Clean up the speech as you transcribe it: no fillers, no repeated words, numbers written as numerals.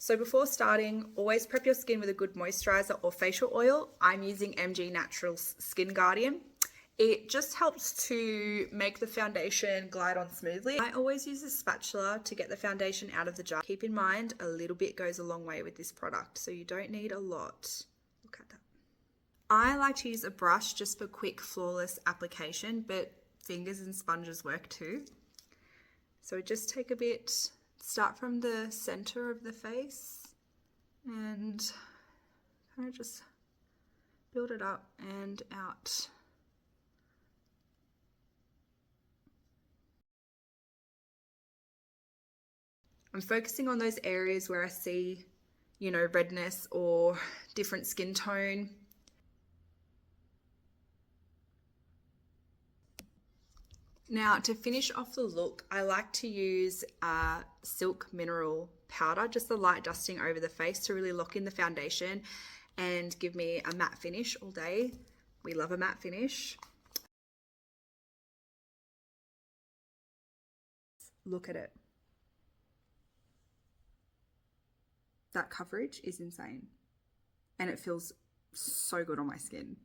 So before starting, always prep your skin with a good moisturizer or facial oil. I'm using MG Naturals Skin Guardian. It just helps to make the foundation glide on smoothly. I always use a spatula to get the foundation out of the jar. Keep in mind, a little bit goes a long way with this product, so you don't need a lot. Look at that. I like to use a brush just for quick, flawless application, but fingers and sponges work too. So just take a bit, start from the center of the face and kind of just build it up and out. I'm focusing on those areas where I see, redness or different skin tone. Now, to finish off the look, I like to use Silk Mineral Powder, just the light dusting over the face to really lock in the foundation and give me a matte finish all day. We love a matte finish. Look at it. That coverage is insane. And it feels so good on my skin.